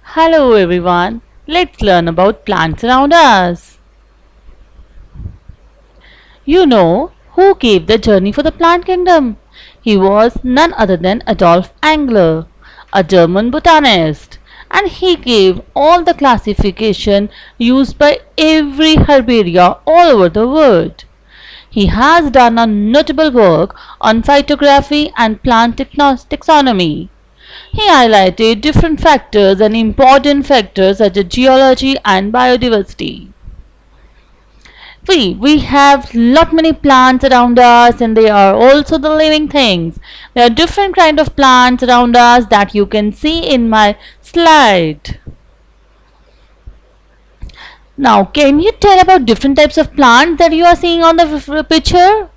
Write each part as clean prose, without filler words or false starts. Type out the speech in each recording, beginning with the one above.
Hello everyone, let's learn about plants around us. You know who gave the journey for the plant kingdom? He was none other than Adolf Engler, a German botanist, and he gave all the classification used by every herbaria all over the world. He has done a notable work on phytography and plant taxonomy. He highlighted different factors and important factors such as geology and biodiversity. We have lot many plants around us and they are also the living things. There are different kind of plants around us that you can see in my slide. Now can you tell about different types of plants that you are seeing on the picture?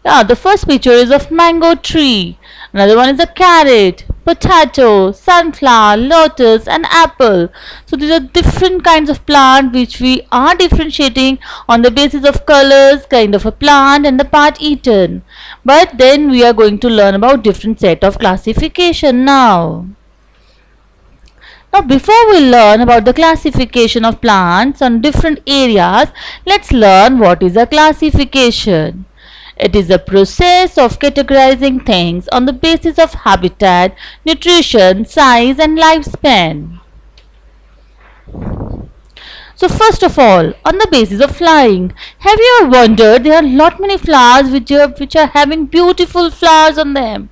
Yeah, the first picture is of mango tree. Another one is a carrot, potato, sunflower, lotus and apple. So these are different kinds of plant which we are differentiating on the basis of colors, kind of a plant and the part eaten. But then we are going to learn about different set of classification now. Now before we learn about the classification of plants on different areas, let's learn what is a classification. It is a process of categorizing things on the basis of habitat, nutrition, size and lifespan. So first of all, on the basis of flying, have you ever wondered there are lot many flowers which are having beautiful flowers on them?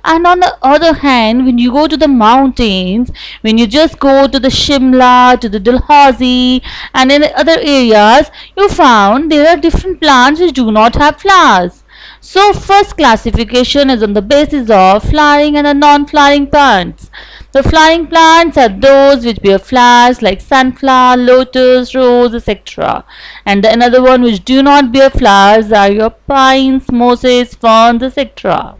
And on the other hand, when you go to the mountains, when you just go to the Shimla, to the Dalhousie and in other areas, you found there are different plants which do not have flowers. So first classification is on the basis of flowering and the non-flowering plants. The flowering plants are those which bear flowers like sunflower, lotus, rose, etc. And the another one which do not bear flowers are your pines, mosses, ferns, etc.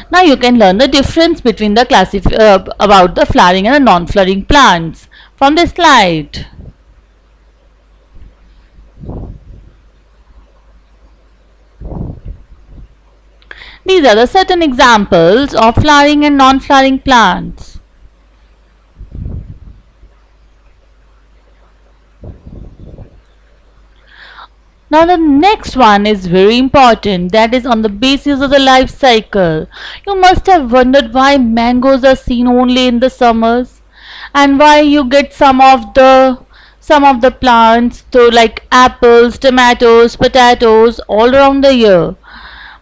Now you can learn the difference between the about the flowering and the non-flowering plants from this slide. These are the certain examples of flowering and non-flowering plants. Now the next one is very important, that is on the basis of the life cycle. You must have wondered why mangoes are seen only in the summers and why you get some of the plants so like apples, tomatoes, potatoes all around the year.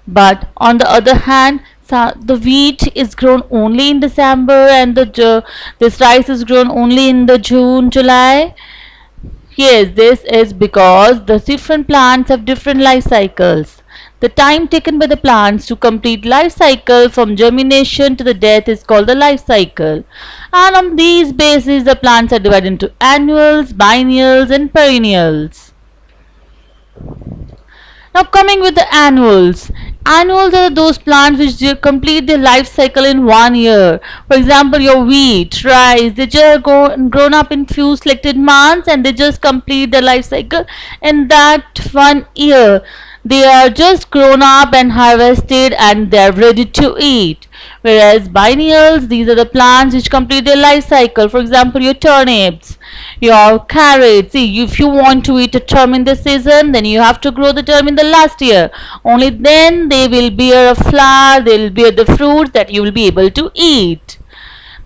But on the other hand, the wheat is grown only in December and this rice is grown only in the June, July. Yes, this is because the different plants have different life cycles. The time taken by the plants to complete life cycle from germination to the death is called the life cycle. And on these bases, the plants are divided into annuals, biennials and perennials. Now coming with the annuals. Annuals are those plants which complete their life cycle in 1 year. For example, your wheat, rice, they just grown up in few selected months and they just complete their life cycle in that 1 year. They are just grown up and harvested and they are ready to eat. Whereas biennials, these are the plants which complete their life cycle. For example, your turnips, your carrots. See, if you want to eat a term in this season, then you have to grow the term in the last year. Only then they will bear a flower, they will bear the fruits that you will be able to eat.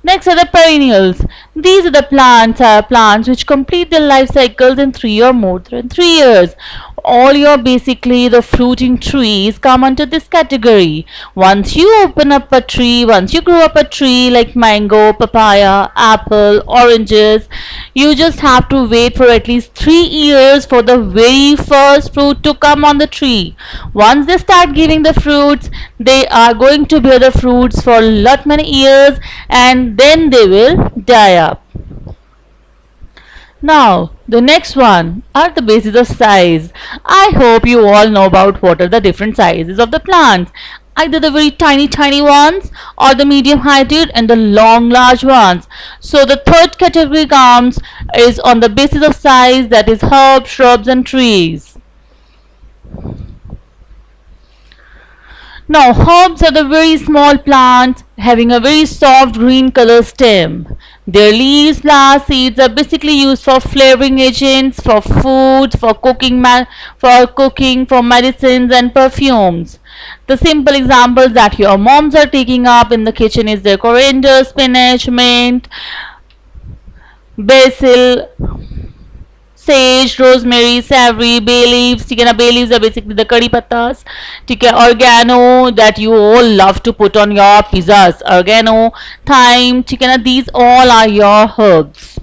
Next are the perennials. These are the plants which complete their life cycles in 3 or more than 3 years. All your basically the fruiting trees come under this category. Once you open up a tree, once you grow up a tree like mango, papaya, apple, oranges, you just have to wait for at least 3 years for the very first fruit to come on the tree. Once they start giving the fruits, they are going to bear the fruits for a lot many years and then they will die up. Now, the next one are the basis of size. I hope you all know about what are the different sizes of the plants. Either the very tiny ones or the medium heighted and the long large ones. So the third category comes is on the basis of size, that is herbs, shrubs and trees. Now, herbs are the very small plants having a very soft green color stem. Their leaves, flowers, seeds are basically used for flavoring agents, for food, for medicines and perfumes. The simple examples that your moms are taking up in the kitchen is the coriander, spinach, mint, basil, sage, rosemary, savory, bay leaves. ठीक है ना, bay leaves are basically the curry pattas. ठीक है, oregano that you all love to put on your pizzas. Oregano, thyme. ठीक है ना, these all are your herbs.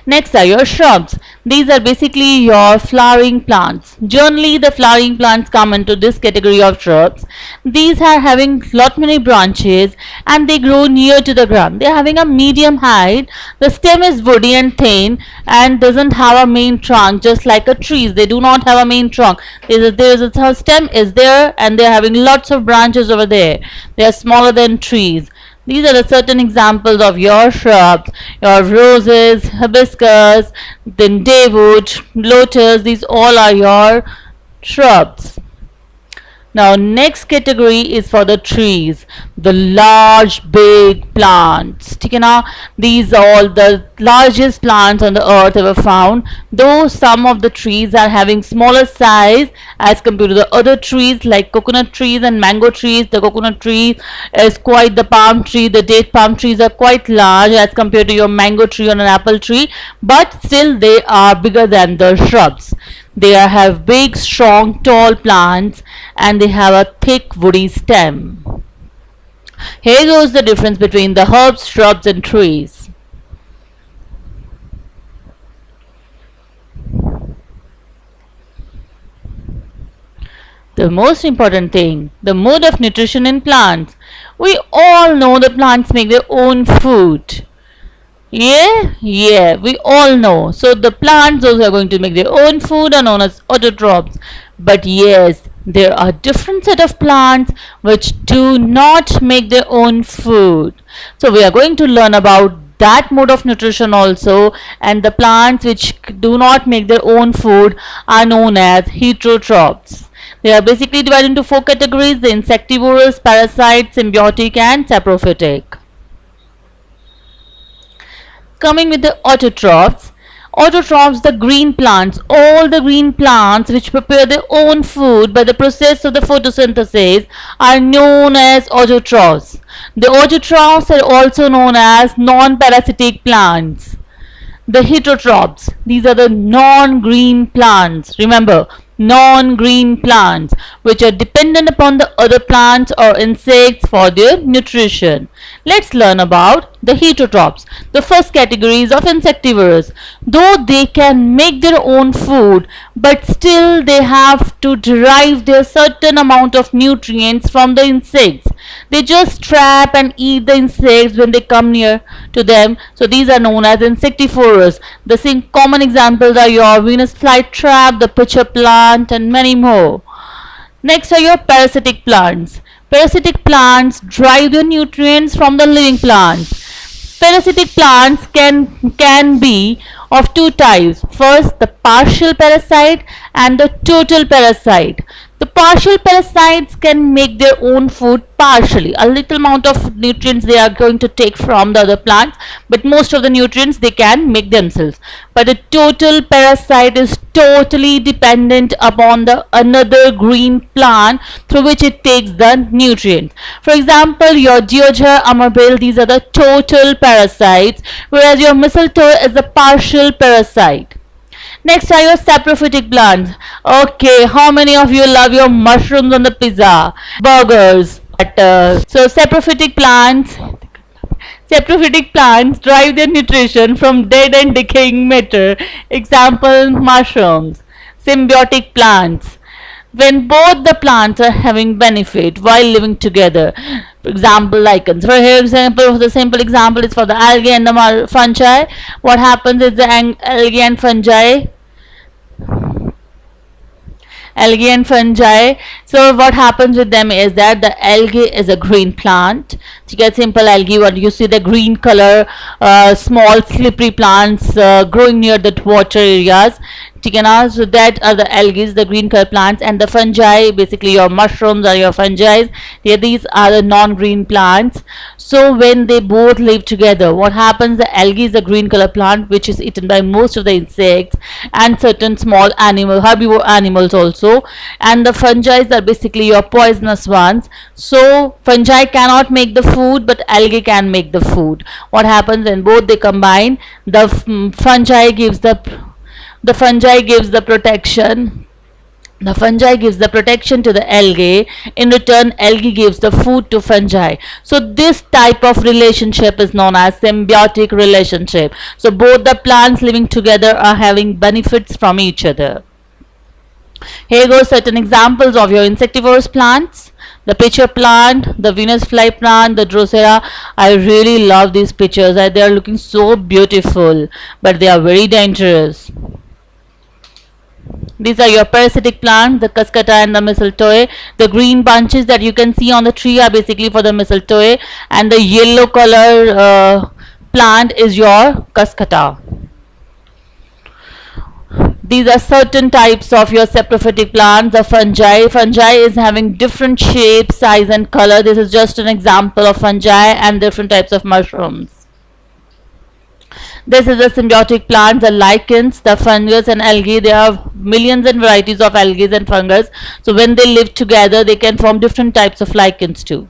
Next are your shrubs. These are basically your flowering plants. Generally, the flowering plants come into this category of shrubs. These are having lot many branches and they grow near to the ground. They are having a medium height. The stem is woody and thin and doesn't have a main trunk, just like a trees. They do not have a main trunk. There is a stem is there and they are having lots of branches over there. They are smaller than trees. These are the certain examples of your shrubs, your roses, hibiscus, then daywood, lotus, these all are your shrubs. Now next category is for the trees, the large big plants. ठीक है ना? These are all the largest plants on the earth ever found. Though some of the trees are having smaller size as compared to the other trees like coconut trees and mango trees. The coconut tree is quite the palm tree. The date palm trees are quite large as compared to your mango tree or an apple tree. But still they are bigger than the shrubs. They have big, strong, tall plants and they have a thick woody stem. Here goes the difference between the herbs, shrubs and trees. The most important thing, the mode of nutrition in plants. We all know the plants make their own food. Yeah, we all know. So the plants, those who are going to make their own food, are known as autotrophs. But yes, there are different set of plants which do not make their own food. So we are going to learn about that mode of nutrition also, and the plants which do not make their own food are known as heterotrophs. They are basically divided into four categories: the insectivorous, parasite, symbiotic and saprophytic. Coming with the autotrophs. Autotrophs, the green plants, all the green plants which prepare their own food by the process of the photosynthesis are known as autotrophs. The autotrophs are also known as non-parasitic plants. The heterotrophs, these are the non-green plants. Remember, non-green plants which are dependent upon the other plants or insects for their nutrition. Let's learn about the heterotrophs. The first category is of insectivorous. Though they can make their own food, but still they have to derive their certain amount of nutrients from the insects. They just trap and eat the insects when they come near to them. So these are known as insectivorous. The same common examples are your Venus flytrap, the pitcher plant and many more. Next are your parasitic plants. Parasitic plants derive their nutrients from the living plants. Parasitic plants can be of two types. First, the partial parasite and the total parasite. The partial parasites can make their own food partially. A little amount of nutrients they are going to take from the other plants, but most of the nutrients they can make themselves. But a total parasite is totally dependent upon the another green plant through which it takes the nutrients. For example, your Geogyra, Amabile, these are the total parasites, whereas your mistletoe is a partial parasite. Next are your saprophytic plants. Okay, how many of you love your mushrooms on the pizza, burgers, butter? So saprophytic plants derive their nutrition from dead and decaying matter. Example, mushrooms. Symbiotic plants, when both the plants are having benefit while living together. For example, lichens. For here example, the simple example is for the algae and the fungi. What happens is the algae and fungi. So what happens with them is that the algae is a green plant. To get simple algae, what you see the green color, small slippery plants growing near the water areas. So that are the algae, the green color plants, and the fungi, basically your mushrooms or your fungi. Yeah, these are the non-green plants. So when they both live together, what happens? The algae is a green color plant which is eaten by most of the insects and certain small animal, herbivore animals also. And the fungi are basically your poisonous ones. So fungi cannot make the food, but algae can make the food. What happens when both they combine? The fungi gives the protection. The fungi gives the protection to the algae. In return, algae gives the food to fungi. So this type of relationship is known as symbiotic relationship. So both the plants living together are having benefits from each other. Here goes certain examples of your insectivorous plants. The pitcher plant, the Venus fly plant, the Drosera. I really love these pictures. They are looking so beautiful, but they are very dangerous. These are your parasitic plants, the cuscuta and the mistletoe. The green bunches that you can see on the tree are basically for the mistletoe, and the yellow color plant is your cuscuta. These are certain types of your saprophytic plants, the fungi. Fungi is having different shape, size and color. This is just an example of fungi and different types of mushrooms. This is the symbiotic plants, the lichens, the fungus and algae. There are millions and varieties of algae and fungus. So when they live together, they can form different types of lichens too.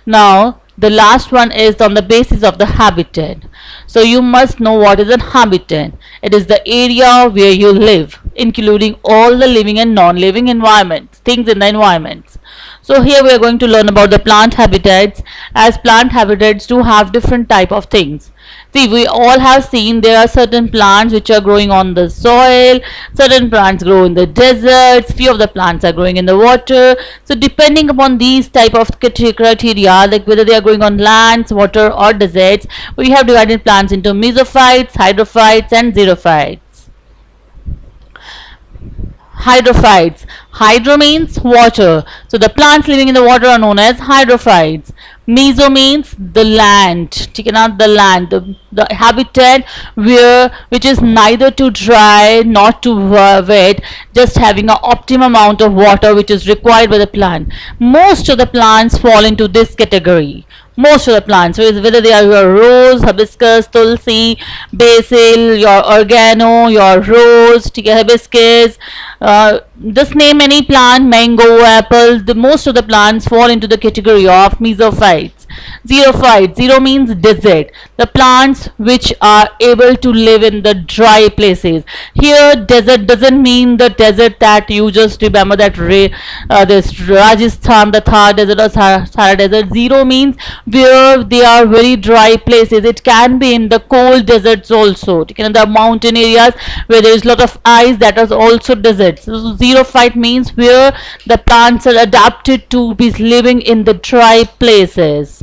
Now, the last one is on the basis of the habitat. So you must know what is a habitat. It is the area where you live, including all the living and non-living environments, things in the environments. So here we are going to learn about the plant habitats, as plant habitats do have different type of things. See, we all have seen there are certain plants which are growing on the soil, certain plants grow in the deserts, few of the plants are growing in the water. So depending upon these type of criteria, like whether they are growing on lands, water or deserts, we have divided plants into mesophytes, hydrophytes and xerophytes. Hydrophytes. Hydro means water. So the plants living in the water are known as hydrophytes. Meso means the land. The land, the habitat which is neither too dry not too wet, just having an optimum amount of water which is required by the plant. Most of the plants fall into this category. Most of the plants, whether they are your rose, hibiscus, tulsi, basil, your oregano, your rose, hibiscus, just name any plant, mango, apple. Most of the plants fall into the category of mesophytes. Xerophytes. Zero means desert. The plants which are able to live in the dry places. Here, desert doesn't mean the desert that you just remember that this Rajasthan, the Thar desert or Sahara desert. Zero means where they are very dry places. It can be in the cold deserts also. The mountain areas where there is a lot of ice, that is also deserts. So xerophyte means where the plants are adapted to be living in the dry places.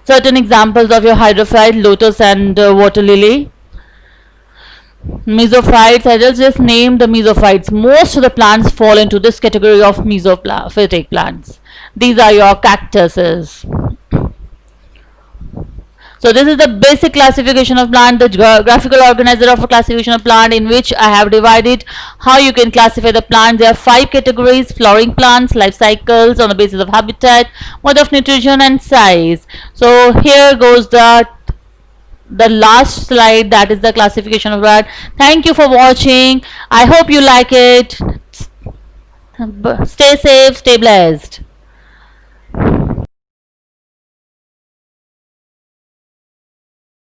Certain examples of your hydrophyte, lotus and water lily. Mesophytes, I just name the mesophytes. Most of the plants fall into this category of mesophytic plants. These are your cactuses. So this is the basic classification of plant, the graphical organizer of a classification of plant, in which I have divided how you can classify the plant. There are 5 categories: flowering plants, life cycles on the basis of habitat, mode of nutrition and size. So here goes the last slide, that is the classification of plant. Thank you for watching. I hope you like it. Stay safe, stay blessed.